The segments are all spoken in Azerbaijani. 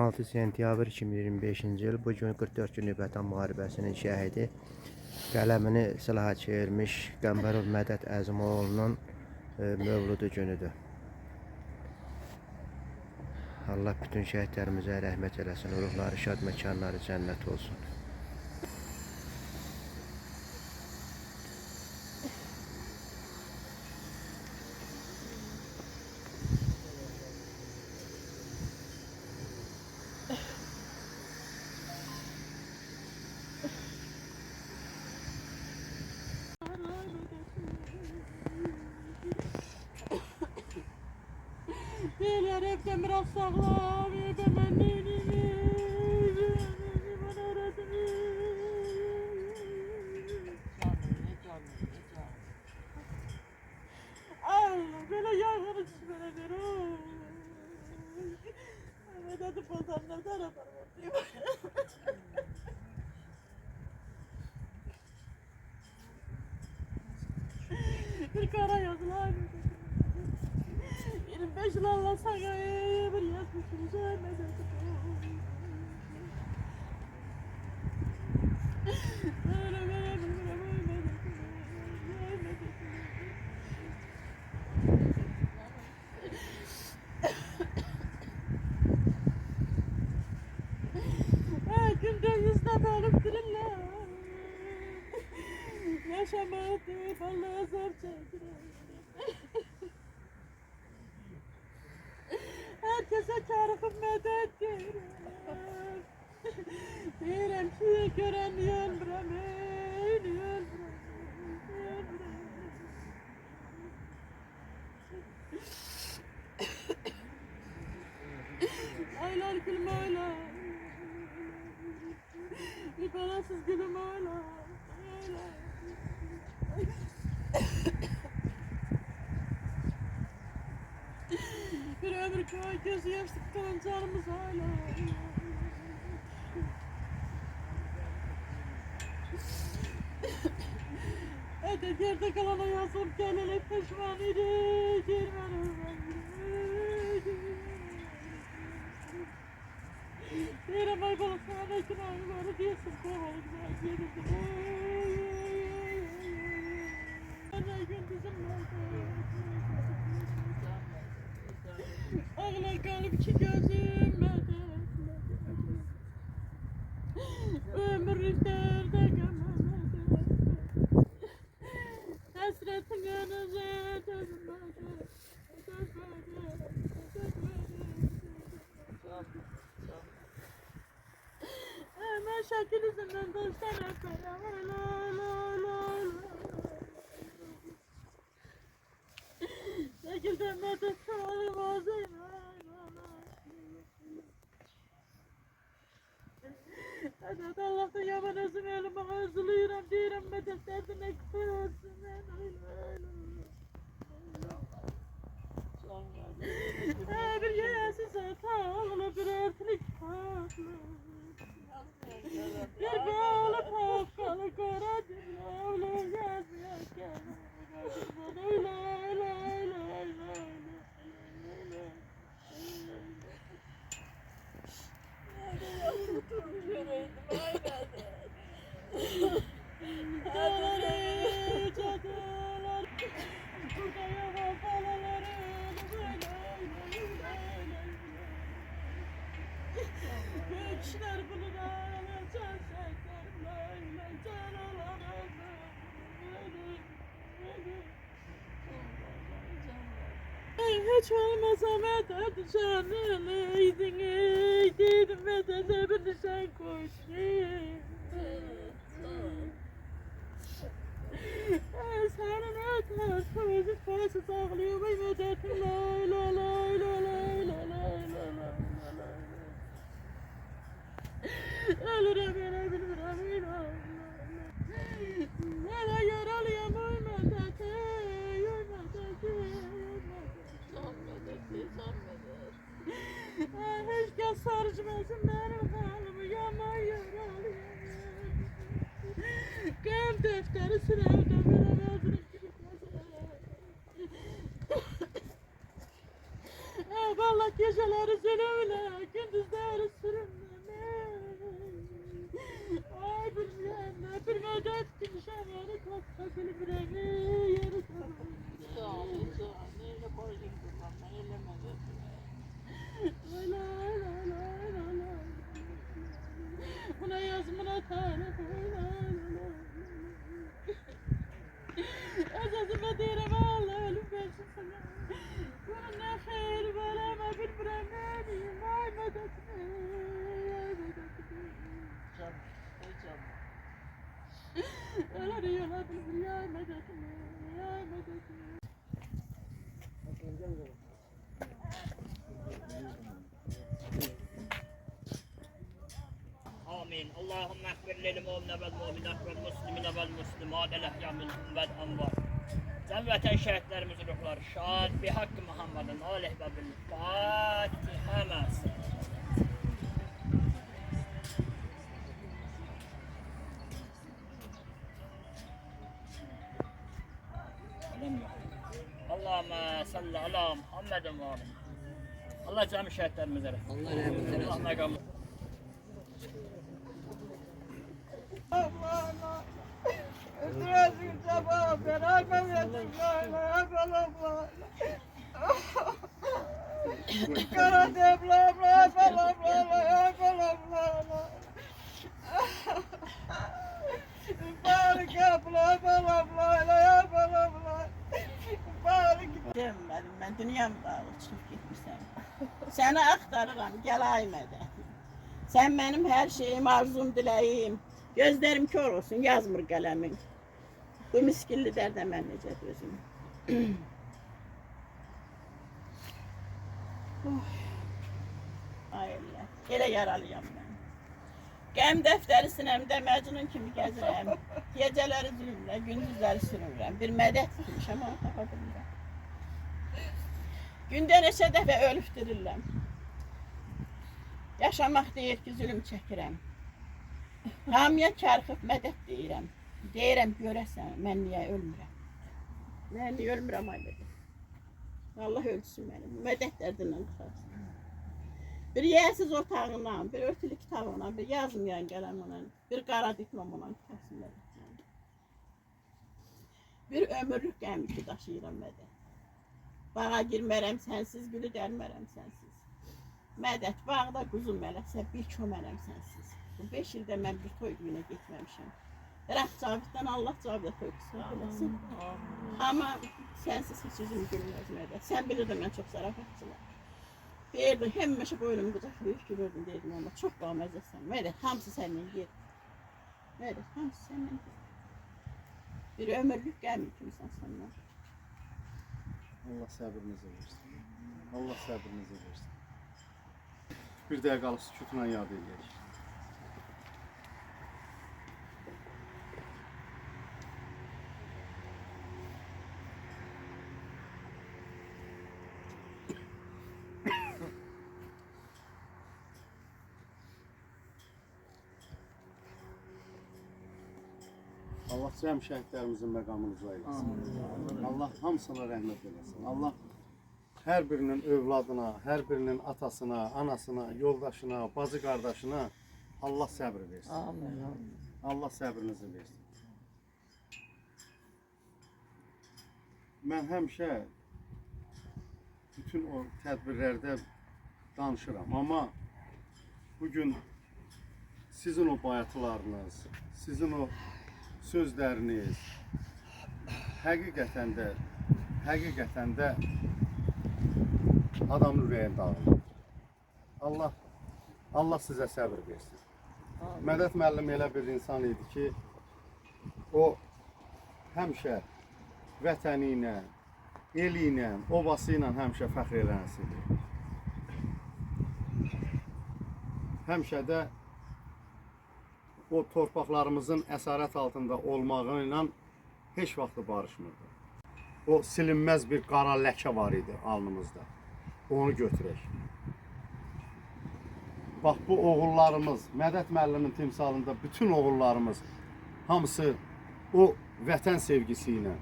16 sentyabr 2025-ci il bu gün 44 gün Vətən müharibəsinin şəhidi, qələmini silaha çevirmiş Qəmbərov Mədəd Əzimoğlu'nun mövludu günüdür. Allah bütün şəhidlərimizə rəhmət eləsin, ruhları şad, məkanları cənnət olsun. Beyler hepten biraz sağlam, ben neyini bana öğretini. Allah böyle yağını çizmene ver o. Evet hadi pazarlardan yaparım diyor. Bir kara yazılar. 25 yıl Allah sana bir yazmışım sevmeden. Günde yüzde bölüp dirirler. Yaşamadı vallahi zor çekilir. Herkese çağrıp medet diyorum. Diyorum ki gören yöldüremeyin, aylar gülüm aylar. Bir parasız gülüm aylar. Bir ömür köy gözü yaşlıktan canımız hala. Öde yerde kalana yazım gelene peşman idi. Girmen Diyelim ay bana sana ne için aynı böyle diyorsun. Kovalı güzel yedim. Ne gün bizim ağlar kalıp ki gözüm ömür derde gömemedi. Hasretin önüze dönmedi. Hemen şakil yüzünden dostlar öperim. Şekilden medet çoğalayım ağzıyım. Hadi Allah'tan yaman özüm elime özlüyorum diyorum medet derdine kıpır olsun. Bir yeğesiz hatalı bir örtülük tatlı. Bir böyle pakkalı kara dinle yazmıyorken. Kişiler bunu da alacak hiç olmasa medet canlıydın dedim medede bir sen koştun. Senin etmez sözü fasız ağlıyor ve medetim lay lay lay lay lay lay lay. Ölürüm bilmirəm Nereye yaralıyam ölmədəki Heç kəs sarıcmasın mənim halımı Yaman yaralıyam Qəm dəftəri sürəvdə verəməzdim Vallahi geceleri zülüyle gündüzleri Beni tatlı bilbremi yeri Sağ ol, sağ ol. Neyle koydun kurbanla, eylemedi. Lay lay lay lay lay lay. Buna yazmına tane koy lay lay lay. Azazıma direm Allah ölüm versin sana. Bana ne hayır vereme bilbremi ay medetme ay medetme. Canım, ey canım. Öyle diyorlar bilbremi ay medetme ay medetme. آمين اللهم اغفر للمؤمنين والمؤمنات والمسلمين والمسلمات الأحياء منهم والأموات. Cem vətən şəhidlərimizin ruhları şad bi haqqı Muhammedin aleyh və bil Fatihə məsin. Allahümme salli ala Muhammedin və aleyh. Allah cəmi şəhidlərimizə rəhmət. Allah rəhmət eylesin. Allah məqamı. Allah Ötürüzün sabah beraber yatırlarla yapalımlar. Kara demlemle yapalımlarla yapalımlarla. Barik yapalımlarla yapalımlar. Barik Demedim ben, dünyam dağılıb çıxıb getmişəm. Səni axtarıram, gəl ay mədət. Sən mənim hər şeyim, arzum, diləyim. Gözlərim kör olsun, yazmır qələmin. Bu miskilli dərdə mən necə dözüm. Ay Allah, elə yaralıyam mən. Qəm dəftəri sinəmdə məcnun kimi gəzirəm. Gecələri zülmlə, gündüzləri sürürəm. Bir mədət tutmuşam, onu tapa bilmirəm. Gündə neçə dəfə ölüb dirirəm. Yaşamaq deyir ki, zülüm çəkirəm. Hamıya çarxıb mədət deyirəm. Deyirəm görəsən, mən niyə ölmürəm? Mən niyə ölmürəm ay mədət? Allah ölçsün mənim, mədət dərdindən çıxarsın. Bir yiyəsiz otağından, bir örtülü kitabından, bir yazmayan qələmlə, bir qara diplomla çıxarsın mədət. Bir ömürlük qəm yükü daşıyıram mədət. Bağa girmərəm sənsiz, gülü dərmərəm sənsiz. Mədət, bağda quzum mələsə, bir kömərəm sənsiz. Bu 5 ildə mən bir toy günə getməmişəm. Rəf Caviddən Allah Cavidə toy qısmət eləsin. Amma sənsiz heç üzüm gülməz mədət. Sən bilirdin mən çox zarafatçılar. Deyirdim, həmişə boynumu qucaqlayıb gülürdüm, deyirdim amma çox qaməzəsən. Mədət, hamısı səndən yer. Mədət, hamısı səndən yer. Bir ömürlük qəm yükümsən səndən. Allah səbrinizi versin. Allah səbrinizi versin. Bir dəqiqəlik sükutla yad edək. Allah cəm şəhidlərimizin məqamını uca eləsin. Allah hamısına rəhmət eləsin. Allah hər birinin övladına, hər birinin atasına, anasına, yoldaşına, bacı qardaşına Allah səbr versin. Amin. Allah səbrinizi versin. Mən həmişə bütün o tədbirlərdə danışıram, amma bugün sizin o bayatılarınız, sizin o sözləriniz həqiqətən də adamın ürəyini dağılır. Allah sizə səbir versin. Mədət müəllim elə bir insan idi ki, o həmişə vətəni ilə, eli ilə, obası ilə həmişə fəxr elənəsidir. Həmişə də o torpaqlarımızın əsarət altında olmağı ilə heç vaxt barışmırdı. O silinməz bir qara ləkə var idi alnımızda. Onu götürək. Bax bu oğullarımız, Mədət müəllimin timsalında bütün oğullarımız hamısı o vətən sevgisi ilə,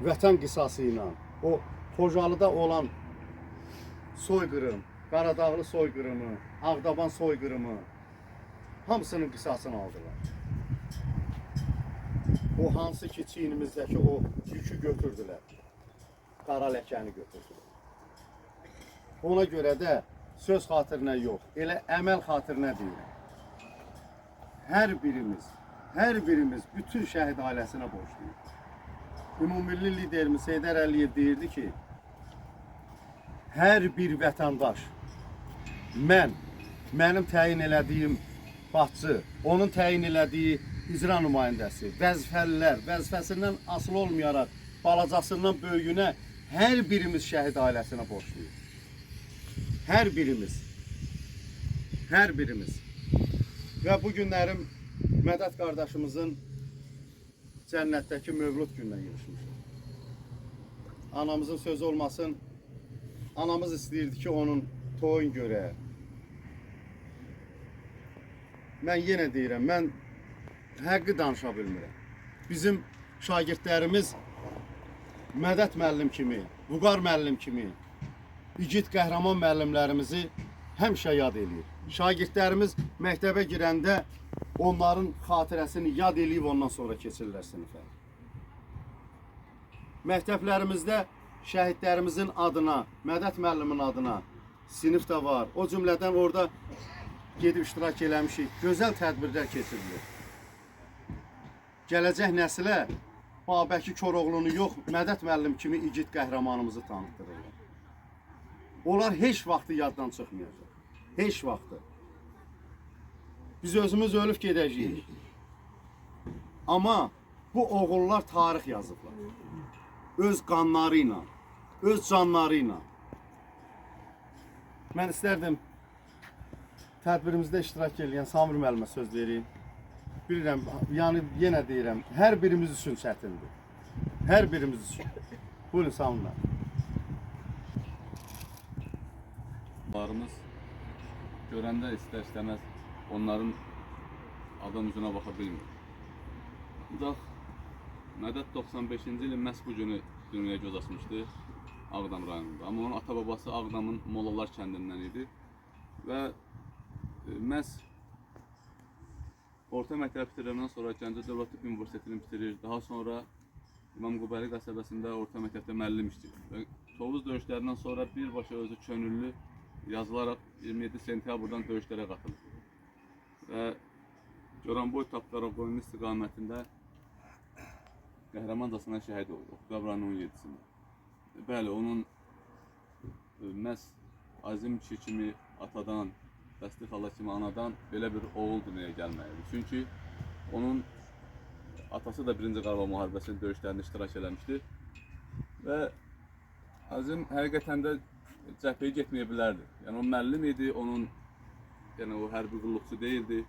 vətən qisası ilə, o Xocalıda olan soyqırım, Qaradağlı soyqırımı, Ağdaban soyqırımı hamısının qisasını aldılar. o hansı ki çiynimizdəki o yükü götürdülər. Qara ləkəni götürdülər. Ona görə də söz xatirinə yox, elə əməl xatirinə deyirəm. Hər birimiz bütün şəhid ailəsinə borcluyuz. Ümumilli liderimiz Heydər Əliyev deyirdi ki, hər bir vətəndaş, mənim təyin elədiyim başçı, onun təyin elədiyi icra nümayəndəsi, vəzifəlilər, vəzifəsindən asılı olmayaraq, balacasından böyüyünə hər birimiz şəhid ailəsinə borcluyuz. Hər birimiz. Və bu günlərim Mədət qardaşımızın cənnətdəki mövlud gününə yığışmışıq. Anamızın sözü olmasın, anamız istəyirdi ki, onun toyun görək. Mən yenə deyirəm, mən həqqi danışa bilmirəm. Bizim şagirdlərimiz Mədət müəllim kimi, Vüqar müəllim kimi, igid qəhrəman müəllimlərimizi həmişə yad eləyir. Şagirdlərimiz məktəbə girəndə onların xatirəsini yad eləyib ondan sonra keçirlər sinifə. Məktəblərimizdə şəhidlərimizin adına, Mədət müəllimin adına sinif də var. O cümlədən orada gedib iştirak eləmişik. Gözəl tədbirlər keçirilir. Gələcək nəsilə Babəki Koroğlunu yox, Mədət müəllim kimi igid qəhrəmanımızı tanıtdırırlar. Onlar heç vaxtı yaddan çıxmayacaq. Heç vaxtı. Biz özümüz ölüb gedəcəyik. Amma bu oğullar tarix yazıblar. Öz qanları ilə, öz canları ilə. Mən istərdim tədbirimizdə iştirak edən Samir müəllimə söz vereyim. Bilirəm, yəni yenə deyirəm, hər birimiz üçün çətindir. Hər birimiz üçün. Buyurun Samir müəllim. Onlarımız görəndə istər-istəməz onların adam üzünə baxa bilmir. Ancaq Mədət 95-ci ilin məhz bu günü dünyaya göz açmışdı Ağdam rayonunda. Amma onun ata-babası Ağdamın Molalar kəndindən idi və məhz orta məktəb bitirəndən sonra Gəncə Dövlət Tibb Universitetini bitirir. Daha sonra İmamqubali qəsəbəsində orta məktəbdə müəllim işləyir. Və Tovuz döyüşlərindən sonra birbaşa özü könüllü yazılaraq 27 sentyabrdan döyüşlərə qatılır. Və Goranboy Tapdaraboyun istiqamətində qəhrəmancasına şəhid olur, Oktyabr ayının 17-sində. Bəli, onun məhz Azim kişi kimi atadan, Bəsti xala kimi anadan belə bir oğul dünyaya gəlməlidir. Çünki onun atası da 1-ci Qarabağ müharibəsinin döyüşlərində iştirak eləmişdi. Və Azim həqiqətən də cəbhəyə getməyə bilərdi. Yəni o müəllim idi, onun yəni o hərbi qulluqçu deyildi.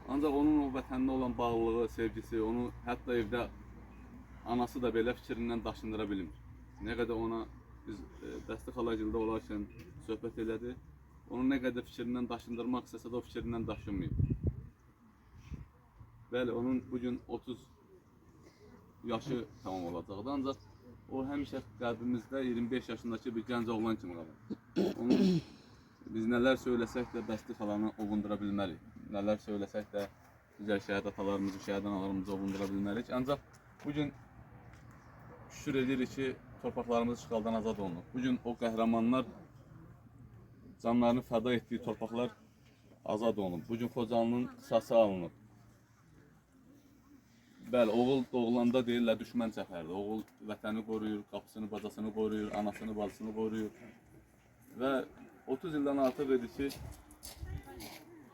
Ancaq onun o vətəninə olan bağlılığı, sevgisi, onu hətta evdə anası da belə fikrindən daşındıra bilmir. Nə qədər ona biz Bəsti xalagildə olarkən söhbət elədi, onu nə qədər fikrindən daşındırmaq istəsə də o fikrindən daşınmayıb. Bəli, onun bugün 30 yaşı tamam olacaqdı, ancaq o həmişə qəlbimizdə 25 yaşındakı bir gənc oğlan kimi qalır. Onun biz nələr söyləsək də Bəsti xalanı ovundura bilməliyik. Nələr söyləsək də digər şəhid atalarımızı, şəhid analarımızı ovundura bilməliyik. Ancaq bugün şükür edirik ki, torpaqlarımız işğaldan azad olunur. Bugün o qəhrəmanlar canlarını fəda etdiyi torpaqlar azad olunur. Bugün Xocalının qısası alınır. Bəli, oğul doğulanda deyirlər düşmən çəpərdir. Oğul vətəni qoruyur, qapısını, bacasını qoruyur, anasını, bacısını qoruyur. Və 30 ildən artıq idi ki,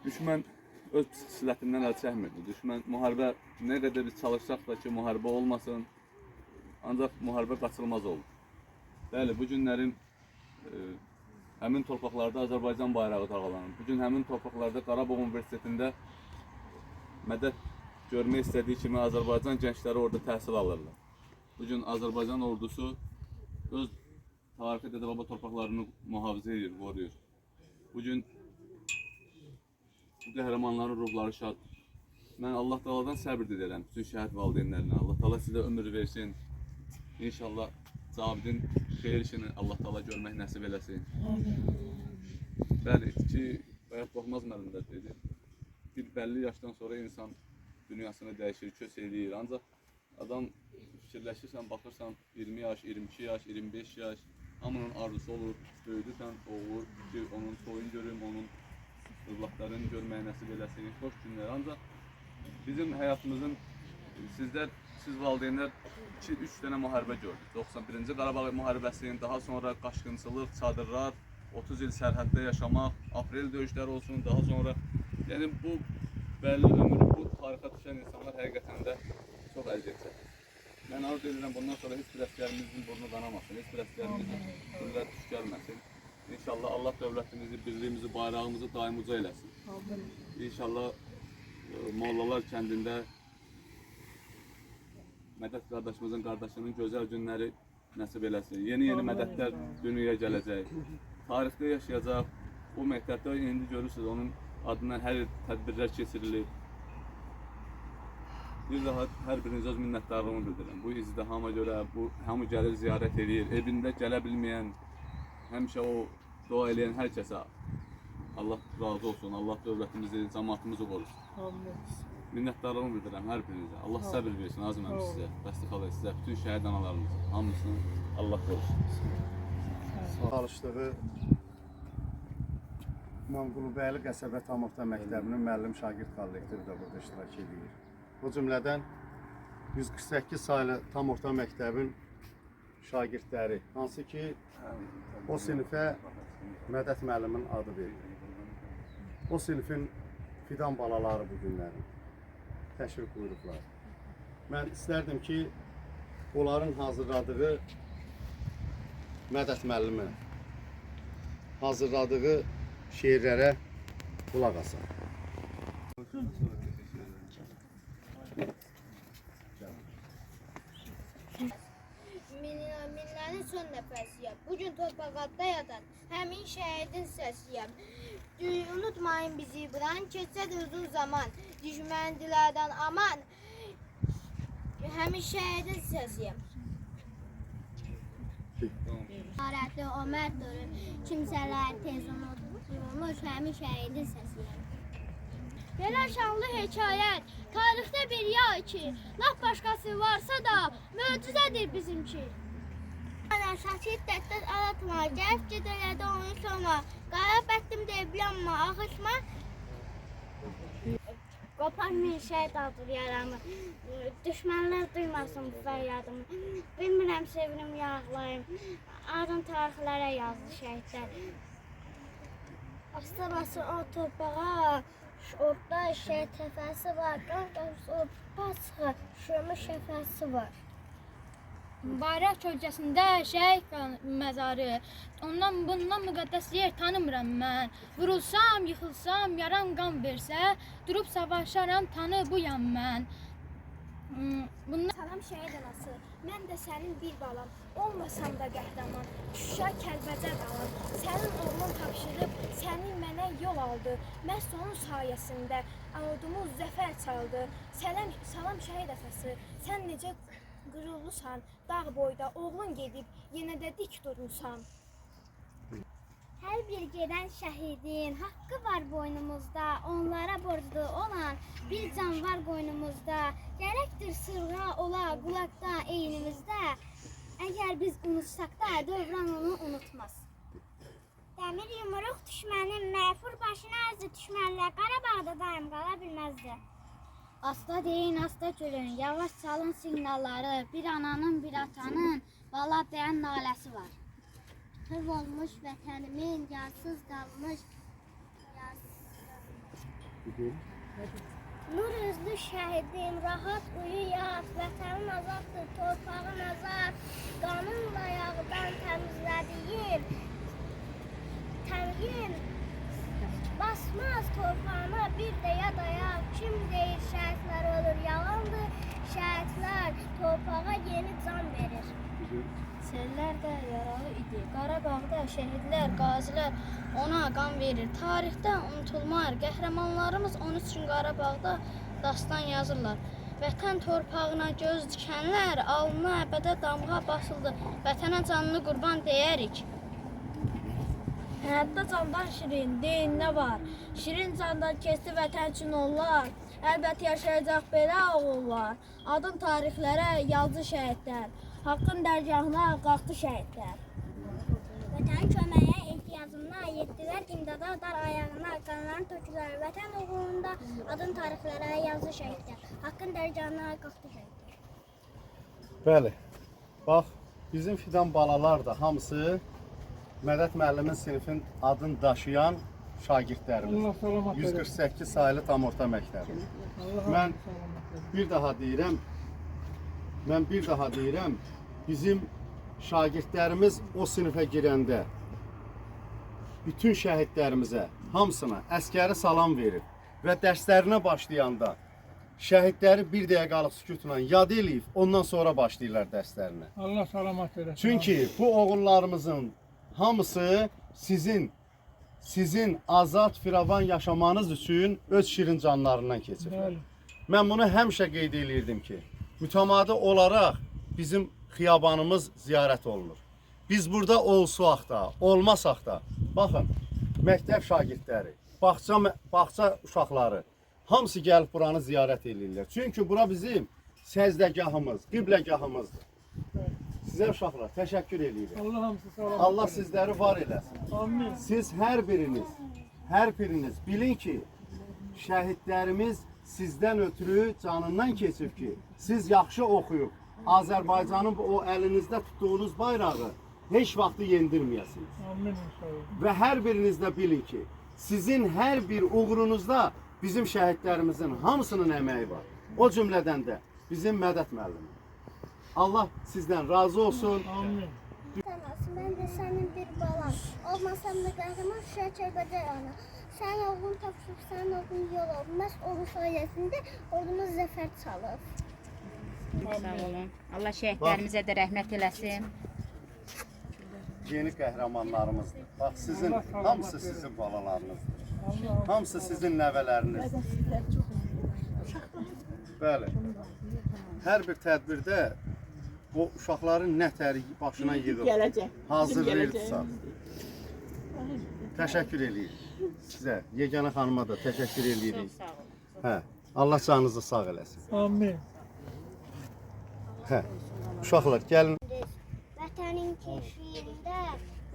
düşmən öz pis-xislətindən əl çəkmirdi. Düşmən müharibə nə qədər biz çalışsaq da ki, müharibə olmasın, ancaq müharibə qaçılmaz olur. Bəli, bu günlərin həmin torpaqlarda Azərbaycan bayrağı dalğalanır. Bugün həmin torpaqlarda Qarabağ Universitetində Mədət görmək istədiyi kimi Azərbaycan gəncləri orada təhsil alırlar. Bugün Azərbaycan ordusu öz tarixi dədə-baba torpaqlarını mühafizə edir, qoruyur. Bugün bu qəhrəmanların ruhları şaddır. Mən Allah Taala'dan səbr diləyirəm bütün şəhid valideynlərinə. Allah Taala sizə ömür versin. İnşallah Cavidin xeyir işini Allah Taala görmək nəsib eləsin. Bəli, ki, Bayat Baxmaz müəllim də dedi. Bir bəlli yaşdan sonra insan dünyasını dəyişir, köç eləyir. Ancaq adam fikirləşirsən, baxırsan 20 yaş, 22 yaş, 25 yaş, hamının arzusu olur, böyüdürsən, oğul ki, onun toyunu görüm, onun övladlarını görməyə nəsib eləsin, xoş günlər. Ancaq bizim həyatımızın, siz valideynlər 2-3 dənə müharibə gördük. 91-ci Qarabağ müharibəsinin, daha sonra qaçqınçılıq, çadırlar, 30 il sərhəddə yaşamaq, aprel döyüşləri olsun, daha sonra yəni bu bəlli ömrü bu tarixa düşən insanlar həqiqətən də çox əziyyət çəkir. Mən arzu edirəm bundan sonra heç bir əsgərimizin burnu qanamasın, heç bir əsgərimizin burnu tuş gəlməsin. İnşallah Allah dövlətimizi, birliyimizi, bayrağımızı daim uca eləsin. İnşallah Mollalar kəndində Mədət qardaşımızın qardaşının gözəl günləri nəsib eləsin. Yeni mədətlər dünyaya gələcək. Tarixdə yaşayacaq. O məktəbdə indi görürsünüz, onun adından hər il tədbirlər keçirilir. Bir daha hər birinizə öz minnətdarlığımı bildirirəm. Bu izdihama görə, bu hamı gəlir ziyarət edir. Evində gələ bilməyən, həmişə o dua eləyən hər kəsə Allah razı olsun. Allah dövlətimizi, cəmaatımızı qorusun. Minnətdarlığımı bildirirəm hər birinizə. Allah səbir versin, Azim əmi sizə, Bəsti xala sizə, bütün şəhid analarımıza, hamısını Allah qorusun. Çalışdığı Manqulubəyli Qəsəbə Tam Orta Məktəbinin müəllim şagird kollektivi də burada iştirak edir. Bu cümlədən 148 saylı Tam Orta Məktəbin şagirdləri, hansı ki o sinifə Mədət müəllimin adı verilir. O sinifin fidan balaları bu günlərin təşrif buyurublar. Mən istərdim ki, onların hazırladığı Mədət müəllimi hazırladığı şeirlərə qulaq asaq. Minlərin son nəfəsiyəm. Bugün torpaqda yatan həmin şəhidin səsiyəm. Unutmayın bizi buran, keçsədir uzun zaman. Düşmən dilərdən aman, həmin şəhidin səsiyəm. Arətli Ömər durur, kimsələr tez unutulmuş həmin şəhidin səsiyəm. Belə şanlı hekayət, tarixdə bir ya ki, laf başqası varsa da möcüzədir bizimki. Şiddətdən alatma, gəlib gedələdə onu sonra, qara bətdim deyibləmma, axışma. Qoparmayın şəhid adır yaramı, düşmənlər duymasın bu fəryadımı. Bilmirəm sevinim yağlayım, adın tarixlərə yazdı şəhidlər. Astabası o torpağa, orada şəhid təfəsi var, o basığı, şömü şəfəsi var. Bayraq kölgəsində şəhid məzarı, ondan bundan müqəddəs yer tanımıram mən. Vurulsam, yıxılsam, yaram qan versə, durub savaşaram, tanı buyam mən. Salam şəhid anası, mən də sənin bir balam, olmasam da qəhrəman, Şuşa Kəlbəcər qalam. Sənin oğlun tapşırıb, səni mənə yol aldı, məhz onun sayəsində ordumuz zəfər çaldı. Salam şəhid atası, sən necə qürurlusan, dağ boyda oğlun gedib, yenə də dik durmusan. Hər bir gedən şəhidin haqqı var boynumuzda, onlara borclu olan bir can var qoynumuzda. Gərəkdir sırğa ola qulaqda eynimizdə, əgər biz unutsaq da dövran onu unutmaz. Dəmir yumruq düşmənin məfur başına azdı düşmənlər, Qarabağda daim qala bilməzdi. Asta deyin, asta gülün, yavaş çalın siqnalları, bir ananın, bir atanın bala deyən naləsi var. Hıv olmuş vətənimin, yarsız qalmış. Nur üzlü şəhidim, rahat uyu yat, vətənin azaddır, torpağın azad, qanınla yağdan təmizlədiyim, təmyin basmaz torpağına bir də yad ayaq. Kim deyir şəhidlər olur, yalandır, şəhidlər torpağa yeni can verir. Sellər də yaralı idi, Qarabağda şəhidlər, qazilər ona qan verir. Tarixdə unutulmar, qəhrəmanlarımız onun üçün Qarabağda dastan yazırlar. Vətən torpağına göz dikənlər, alnına əbədə damğa basıldı, vətənə canını qurban deyərik. Həyatda candan şirin, deyin nə var? Şirin candan keçdi vətən üçün onlar. Əlbəttə yaşayacaq belə oğullar. Adın tarixlərə yazdı şəhidlər. Haqqın dərgahına qalxdı şəhidlər. Vətən köməyə ehtiyacına yetdilər imdada dar ayağına qanlarını tökülər. Vətən uğrunda adın tarixlərə yazdı şəhidlər. Haqqın dərgahına qalxdı şəhidlər. Bəli. Bax, bizim fidan balalar da hamısı Mədət müəllimin sinifin adını daşıyan şagirdlərimiz. 148 sayılı tam orta məktəbi. Mən bir daha deyirəm, bizim şagirdlərimiz o sinifə girəndə bütün şəhidlərimizə, hamısına əskəri salam verir və dərslərinə başlayanda şəhidləri bir dəqiqəlik sükutla yad eləyib, ondan sonra başlayırlar dərslərinə. Allah salamat eləsin. Çünki bu oğullarımızın hamısı sizin azad, firavan yaşamanız üçün öz şirin canlarından keçiblər. Mən bunu həmişə qeyd edirdim ki, mütəmadi olaraq bizim xiyabanımız ziyarət olunur. Biz burada olsaq da, olmasaq da, baxın, məktəb şagirdləri, bağça uşaqları, hamısı gəlib buranı ziyarət edirlər. Çünki bura bizim səzdəgahımız, qibləgahımızdır. Sizə uşaqlar, təşəkkür edirik. Allah hamısı salamat. Allah sizləri var eləsin. Amin. Siz hər biriniz bilin ki, şəhidlərimiz sizdən ötürü canından keçib ki, siz yaxşı oxuyub, Azərbaycanın o əlinizdə tutduğunuz bayrağı heç vaxtı yendirməyəsiniz. Amin inşallah. Və hər biriniz də bilin ki, sizin hər bir uğrunuzda bizim şəhidlərimizin hamısının əməyi var. O cümlədən də bizim Mədət müəllim. Allah sizdən razı olsun. Amin. Ben de senin bir balan. Olmasam da kahraman Şəkərbəcər ana. Sən oğlun tapışıb, sən oğlun yol olmaz. Onun sayəsində ordumuz zəfər çalır. Sağ olun. Allah şəhidlərimizə də rəhmət eləsin. Yeni qəhrəmanlarımızdır. Bax sizin, hamısı sizin balalarınızdır. Hamısı sizin nəvələrinizdir. Bəli. Hər bir tədbirdə o uşaqların nə təri başına yığıb hazırlayırdısa. Təşəkkür edirik sizə, Yeganə xanıma da təşəkkür edirik. Hə, Allah canınızı sağ eləsin. Amin. Hə, uşaqlar gəlin. Vətənin keşiyində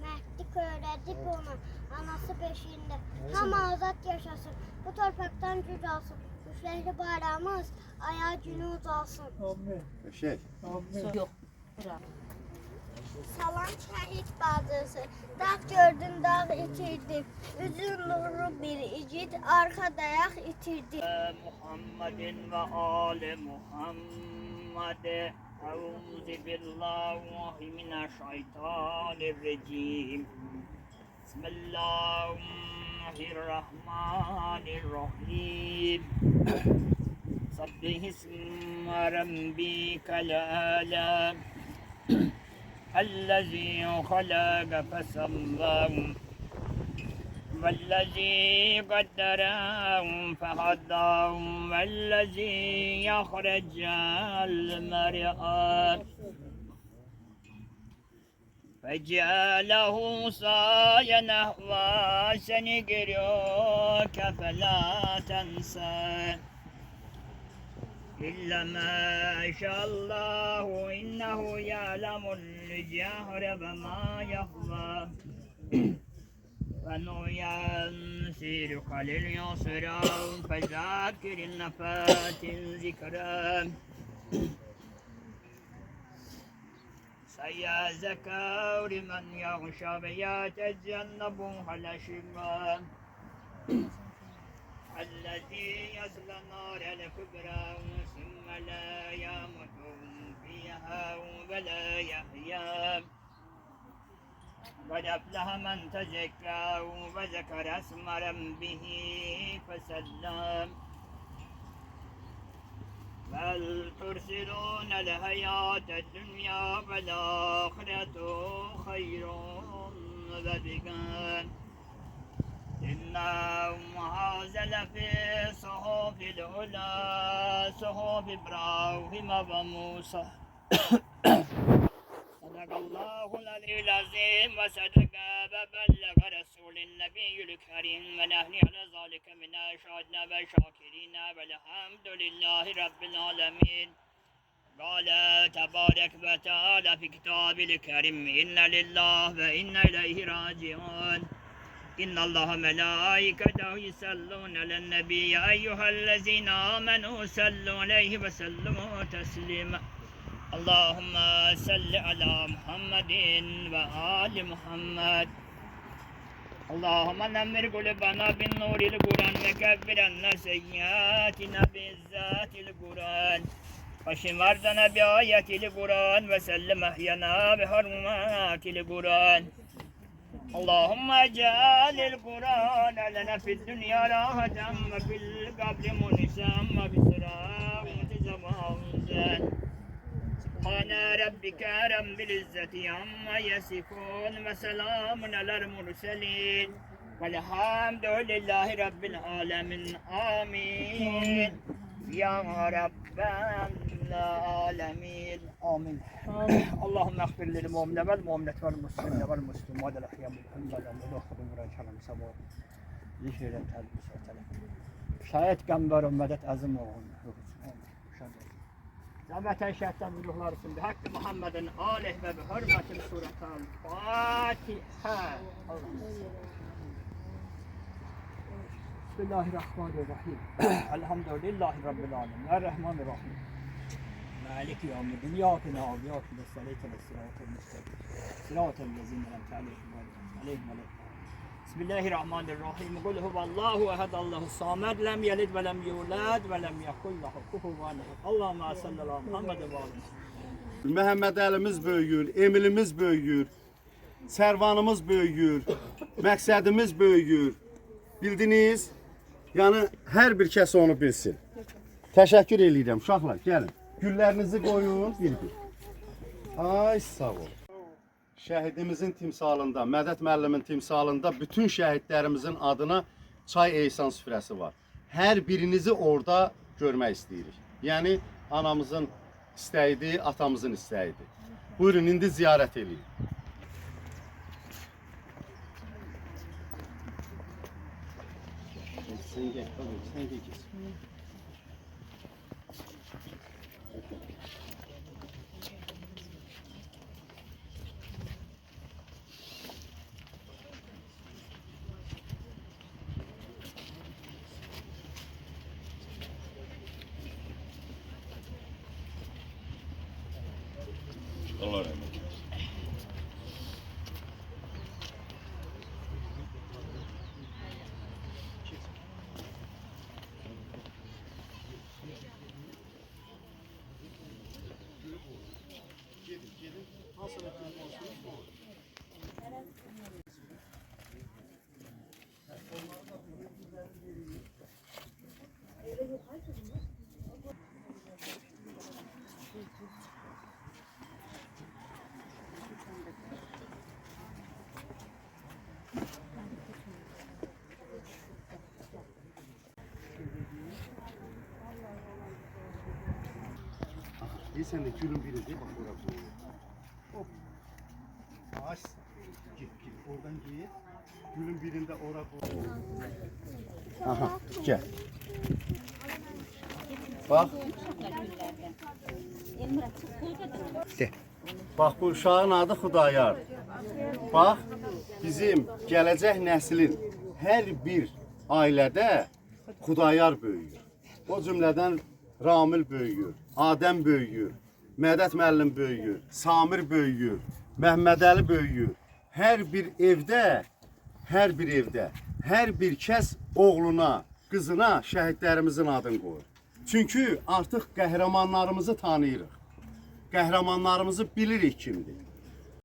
mərdlik öyrədib ona, anası beşiyində. Hamı azad yaşasın, bu torpaqdan güc alsın. Düşləkli bayrağımız ayağı günü ucalsın. Amin. Şey. Amin. Yox. Salam şəhid bacısı, dağ gördün dağ itirdi. Üzün nuru bir igid, arxa dayaq itirdi. Muhammedin ve Ali Muhammed. Euzu billahi mineşşeytanirracim. Bismillahirrahmanirrahim. Sabbihisme rabbikal a'la. الذي خلق فسوى والذي قدر فهدى والذي يخرج المرعى فجعله صايا نحوا سنقرئك فلا تنسى إلا ما شاء الله إنه يعلم الجهر وما يخفى فنيسرك لليسرى فذاكر النفات الذكرى سيذكر من يغشى ويتجنبها الأشقى الذي يصلى النار الكبرى ثم لا يموت فيها ولا يحيا قد أفلح من تزكى وذكر اسم ربه فصلى بل ترسلون الحياة الدنيا والآخرة خير وأبقى إنهم هذا لفي صحف العلا صحف إبراهيم وموسى Sadakallahu l-aliyyul azim ve sadaka ve bellaga Resulün nebiyyül kerim ve nehni ala zalike mine şahidine ve şakirine velhamdülillahi rabbil alemin. قال تبارك وتعالى في كتابه الكريم إن لله وإنا إليه راجعون إن الله ملائكته يصلون على النبي يا أيها الذين آمنوا صلوا عليه وسلموا تسليما اللهم صل على محمد وآل محمد اللهم نمر قلوبنا بالنور القرآن وكبر عنا سيئاتنا بالذات القرآن وشمرنا بآية القرآن وسلم أحيانا بحرمات القرآن اللهم اجعل القرآن لنا في الدنيا راحة وفي القبر منسا وفي الصراط متزوجا سبحان ربك رب العزة عما يصفون وسلام على المرسلين والحمد لله رب العالمين آمين يا رب العالمين آمين اللهم اغفر للمؤمنين والمؤمنات والمسلمين والمسلمات الأحياء منهم والأموات ورحمهم سبحان ذكر şayet gambar medet azim oğlum. Zaveten şehitten ruhlar için bir hakkı Muhammed'in aleyh ve bir hürmetin suratan Fatiha. Bismillahirrahmanirrahim. Elhamdülillahi Rabbil alemin. Errahmanirrahim. Maliki yevmiddin. İyyâke na'budu ve iyyâke nestaîn. Sıratal müstakîm. Sıratal lezîne en'amte aleyhim. Bismillahirrahmanirrahim. Kul huvallahu ehad Allahu samed lem yelid ve lem yulad ve lem yekul lehu kufuven ehad. Allahumme salli ala Muhammed ve ali. Məhəmməd Əlimiz böyüyür, Emilimiz böyüyür, Sərvanımız böyüyür, məqsədimiz böyüyür. Bildiniz? Yəni hər bir kəs onu bilsin. Təşəkkür eləyirəm uşaqlar, gəlin. Güllərinizi qoyun bir-bir. Ay sağ ol. Şəhidimizin timsalında, Mədət müəllimin timsalında bütün şəhidlərimizin adına çay ehsan süfrəsi var. Hər birinizi orada görmək istəyirik. Yəni anamızın istəyidir, atamızın istəyidir. Buyurun indi ziyarət eləyin. Sen gel, sen gel. Allah rahmet eylesin. Sen de gülün biri değil bak orada. Hop. Aç. Git oradan git. Gülün birinde orada. Aha gel. Bak. De. Bak bu uşağın adı Xudayar. Bak bizim gələcək nəslin hər bir ailədə Xudayar böyüyür. O cümlədən Ramil böyüyür, Adəm böyüyür, Mədət müəllim böyüyür, Samir böyüyür, Məhəmmədəli böyüyür. Hər bir evdə, hər bir kəs oğluna, qızına şəhidlərimizin adını qoyur. Çünki artıq qəhrəmanlarımızı tanıyırıq. Qəhrəmanlarımızı bilirik kimdir.